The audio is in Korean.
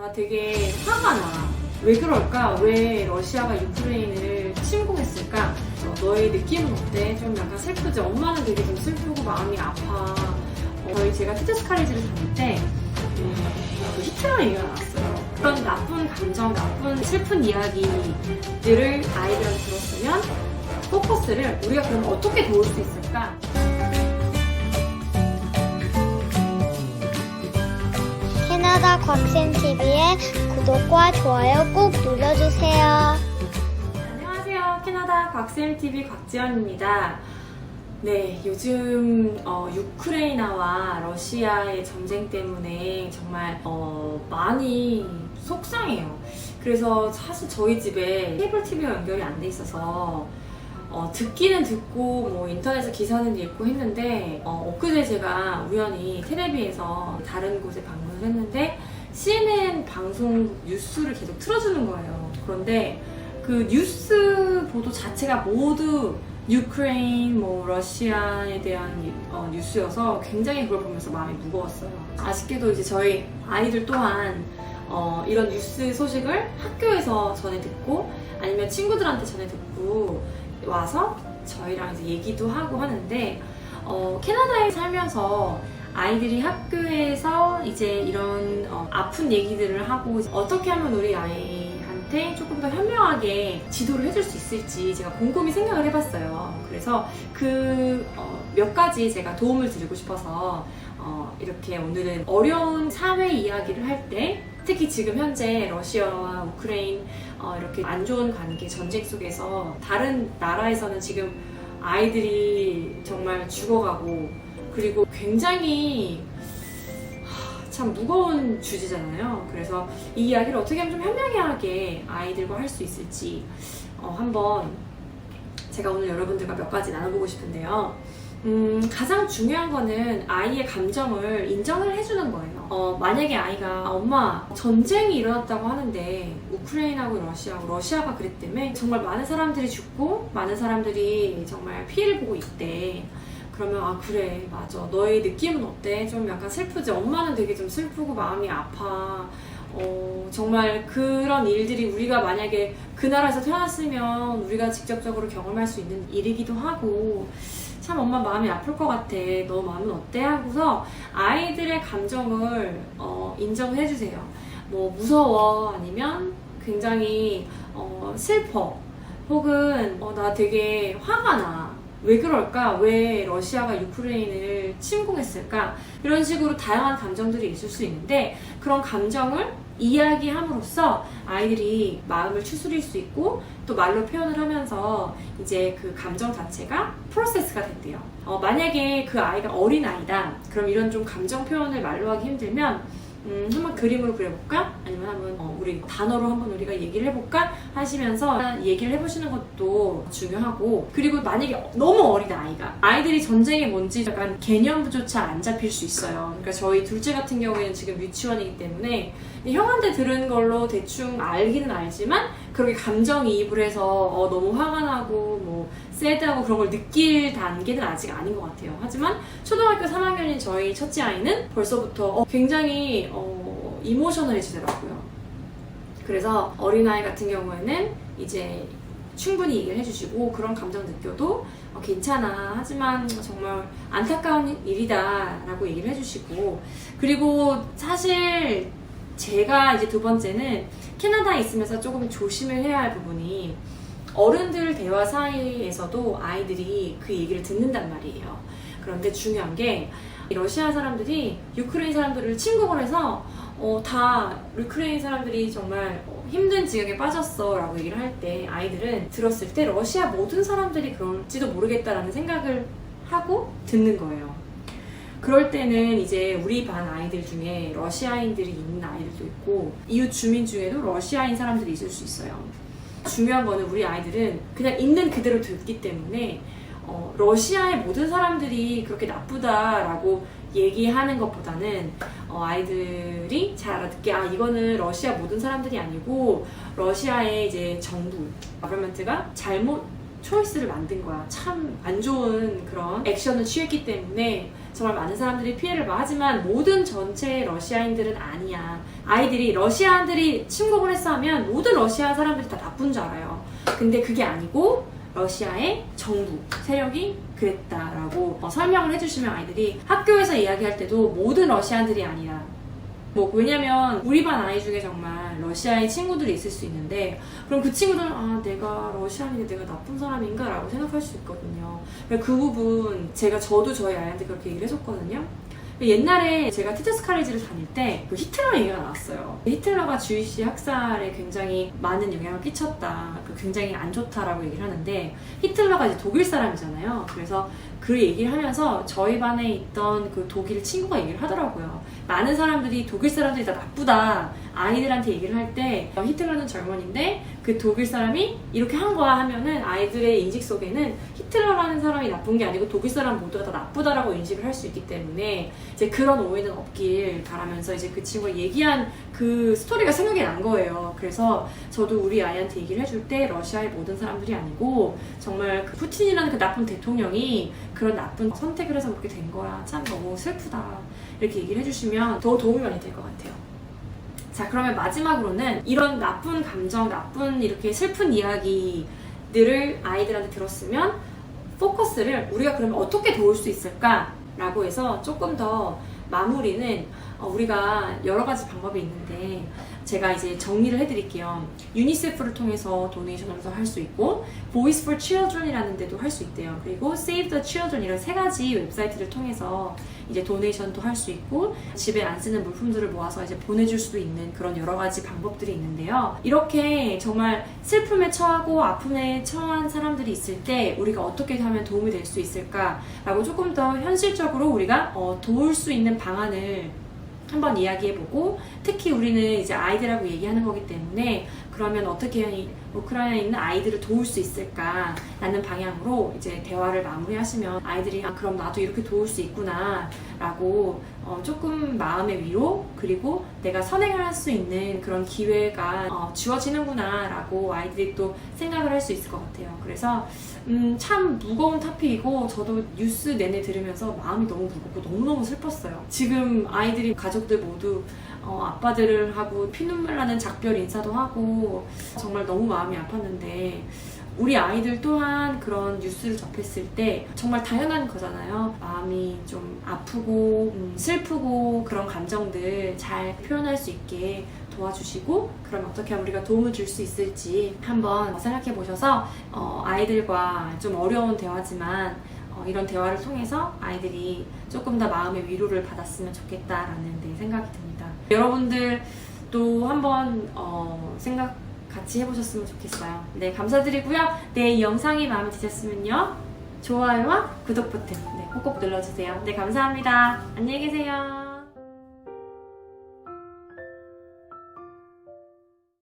나 되게 화가 나. 왜 그럴까? 왜 러시아가 유크레인을 침공했을까? 너의 느낌은 어때? 좀 약간 슬프지? 엄마는 되게 좀 슬프고 마음이 아파. 제가 티투스 카레지를 다닐 때 그 히틀러 얘기가 나왔어요. 그런 나쁜 감정, 나쁜 슬픈 이야기들을 아이들한테 들었으면 포커스를 우리가 그럼 어떻게 도울 수 있을까? 캐나다 곽쌤TV의 구독과 좋아요 꼭 눌러주세요. 안녕하세요. 캐나다 곽쌤TV 곽지연입니다. 네, 요즘 유크레이나와 러시아의 전쟁 때문에 정말 많이 속상해요. 그래서 사실 저희 집에 케이블 TV가 연결이 안 돼 있어서 듣기는 듣고 뭐 인터넷에 기사는 읽고 했는데 엊그제 제가 우연히 텔레비에서 다른 곳에 방문을 했는데 CNN 방송 뉴스를 계속 틀어주는 거예요. 그런데 그 뉴스 보도 자체가 모두 유크레인, 러시아에 대한 뉴스여서 굉장히 그걸 보면서 마음이 무거웠어요. 아쉽게도 이제 저희 아이들 또한 이런 뉴스 소식을 학교에서 전해 듣고 아니면 친구들한테 전해 듣고 와서 저희랑 이제 얘기도 하고 하는데 캐나다에 살면서 아이들이 학교에서 이제 이런 아픈 얘기들을 하고 어떻게 하면 우리 아이한테 조금 더 현명하게 지도를 해줄 수 있을지 제가 곰곰이 생각을 해봤어요. 그래서 그 몇 가지 제가 도움을 드리고 싶어서 이렇게 오늘은 어려운 사회 이야기를 할 때 특히 지금 현재 러시아와 우크레인 이렇게 안 좋은 관계 전쟁 속에서 다른 나라에서는 지금 아이들이 정말 죽어가고 그리고 굉장히 참 무거운 주제잖아요. 그래서 이 이야기를 어떻게 하면 좀 현명하게 아이들과 할 수 있을지 한번 제가 오늘 여러분들과 몇 가지 나눠보고 싶은데요. 가장 중요한 거는 아이의 감정을 인정을 해주는 거예요. 만약에 아이가 엄마 전쟁이 일어났다고 하는데 우크레인하고 러시아가 그랬다며 정말 많은 사람들이 죽고 많은 사람들이 정말 피해를 보고 있대. 그러면 그래 맞아 너의 느낌은 어때? 좀 약간 슬프지? 엄마는 되게 좀 슬프고 마음이 아파. 정말 그런 일들이 우리가 만약에 그 나라에서 태어났으면 우리가 직접적으로 경험할 수 있는 일이기도 하고 참 엄마 마음이 아플 것 같아. 너 마음은 어때? 하고서 아이들의 감정을 인정해 주세요. 뭐 무서워 아니면 굉장히 슬퍼 혹은 나 되게 화가 나. 왜 그럴까? 왜 러시아가 유크레인을 침공했을까? 이런 식으로 다양한 감정들이 있을 수 있는데 그런 감정을 이야기함으로써 아이들이 마음을 추스릴 수 있고 또 말로 표현을 하면서 이제 그 감정 자체가 프로세스가 된대요. 만약에 그 아이가 어린아이다. 그럼 이런 좀 감정 표현을 말로 하기 힘들면 한번 그림으로 그려볼까? 아니면 한번 우리 단어로 한번 우리가 얘기를 해볼까? 하시면서 얘기를 해보시는 것도 중요하고 그리고 만약에 너무 어린 아이들이 전쟁이 뭔지 약간 개념조차 안 잡힐 수 있어요. 그러니까 저희 둘째 같은 경우에는 지금 유치원이기 때문에 형한테 들은 걸로 대충 알기는 알지만 그렇게 감정이입을 해서 너무 화가 나고 뭐 새드하고 그런 걸 느낄 단계는 아직 아닌 것 같아요. 하지만 초등학교 3학년인 저희 첫째 아이는 벌써부터 굉장히 이모셔널해지더라고요. 그래서 어린아이 같은 경우에는 이제 충분히 얘기를 해주시고 그런 감정 느껴도 괜찮아 하지만 정말 안타까운 일이다 라고 얘기를 해주시고 그리고 사실 제가 이제 두 번째는 캐나다에 있으면서 조금 조심을 해야 할 부분이 어른들 대화 사이에서도 아이들이 그 얘기를 듣는단 말이에요. 그런데 중요한 게 러시아 사람들이 유크레인 사람들을 침공을 해서 다 유크레인 사람들이 정말 힘든 지역에 빠졌어 라고 얘기를 할 때 아이들은 들었을 때 러시아 모든 사람들이 그럴지도 모르겠다라는 생각을 하고 듣는 거예요. 그럴 때는 이제 우리 반 아이들 중에 러시아인들이 있는 아이들도 있고 이웃 주민 중에도 러시아인 사람들이 있을 수 있어요. 중요한 거는 우리 아이들은 그냥 있는 그대로 듣기 때문에 러시아의 모든 사람들이 그렇게 나쁘다라고 얘기하는 것보다는 아이들이 잘 알아듣게 이거는 러시아 모든 사람들이 아니고 러시아의 이제 정부, 거버먼트가 잘못 초이스를 만든 거야. 참 안 좋은 그런 액션을 취했기 때문에 정말 많은 사람들이 피해를 봐. 하지만 모든 전체 러시아인들은 아니야. 아이들이 러시아인들이 침공을 했어 하면 모든 러시아 사람들이 다 나쁜 줄 알아요. 근데 그게 아니고 러시아의 정부 세력이 그랬다라고 설명을 해주시면 아이들이 학교에서 이야기할 때도 모든 러시아인들이 아니야. 왜냐면 우리 반 아이 중에 정말 러시아의 친구들이 있을 수 있는데 그럼 그 친구들은 내가 러시아인인데 내가 나쁜 사람인가? 라고 생각할 수 있거든요. 그 부분 저도 저희 아이한테 그렇게 얘기를 해줬거든요. 옛날에 제가 티처스 칼리지를 다닐 때 그 히틀러 얘기가 나왔어요. 히틀러가 주이시 학살에 굉장히 많은 영향을 끼쳤다. 굉장히 안 좋다라고 얘기를 하는데 히틀러가 이제 독일 사람이잖아요. 그래서 그 얘기를 하면서 저희 반에 있던 그 독일 친구가 얘기를 하더라고요. 많은 사람들이 독일 사람들이 다 나쁘다. 아이들한테 얘기를 할 때 히틀러는 젊은인데 그 독일 사람이 이렇게 한 거야 하면은 아이들의 인식 속에는 히틀러라는 사람이 나쁜 게 아니고 독일 사람 모두가 다 나쁘다라고 인식을 할 수 있기 때문에 이제 그런 오해는 없길 바라면서 이제 그 친구가 얘기한 그 스토리가 생각이 난 거예요. 그래서 저도 우리 아이한테 얘기를 해줄 때 러시아의 모든 사람들이 아니고 정말 그 푸틴이라는 그 나쁜 대통령이 그런 나쁜 선택을 해서 그렇게 된 거야. 참 너무 슬프다. 이렇게 얘기를 해주시면 더 도움이 많이 될 것 같아요. 자, 그러면 마지막으로는 이런 나쁜 감정, 나쁜 이렇게 슬픈 이야기들을 아이들한테 들었으면 포커스를 우리가 그러면 어떻게 도울 수 있을까? 라고 해서 조금 더 마무리는 우리가 여러 가지 방법이 있는데 제가 이제 정리를 해드릴게요. 유니세프를 통해서 도네이션을 할 수 있고 Voice for Children이라는 데도 할 수 있대요. 그리고 Save the Children 이런 3가지 웹사이트를 통해서 이제 도네이션도 할 수 있고 집에 안 쓰는 물품들을 모아서 이제 보내줄 수도 있는 그런 여러 가지 방법들이 있는데요. 이렇게 정말 슬픔에 처하고 아픔에 처한 사람들이 있을 때 우리가 어떻게 하면 도움이 될 수 있을까라고 조금 더 현실적으로 우리가 도울 수 있는 방안을 한번 이야기해보고 특히 우리는 이제 아이들하고 얘기하는 거기 때문에 그러면 어떻게 우크라이나에 있는 아이들을 도울 수 있을까 라는 방향으로 이제 대화를 마무리하시면 아이들이 그럼 나도 이렇게 도울 수 있구나 라고 조금 마음의 위로 그리고 내가 선행을 할 수 있는 그런 기회가 주어지는구나 라고 아이들이 또 생각을 할 수 있을 것 같아요. 그래서 참 무거운 토픽이고 저도 뉴스 내내 들으면서 마음이 너무 무겁고 너무너무 슬펐어요. 지금 아이들이 가족들 모두 아빠들을 하고 피눈물 나는 작별 인사도 하고 정말 너무 마음이 아팠는데 우리 아이들 또한 그런 뉴스를 접했을 때 정말 당연한 거잖아요. 마음이 좀 아프고 슬프고 그런 감정들 잘 표현할 수 있게 도와주시고 그럼 어떻게 하면 우리가 도움을 줄 수 있을지 한번 생각해 보셔서 아이들과 좀 어려운 대화지만 이런 대화를 통해서 아이들이 조금 더 마음의 위로를 받았으면 좋겠다라는 생각이 듭니다. 여러분들도 한번 생각 같이 해보셨으면 좋겠어요. 네, 감사드리고요. 네, 이 영상이 마음에 드셨으면요. 좋아요와 구독 버튼 꼭꼭 눌러주세요. 네, 감사합니다. 안녕히 계세요.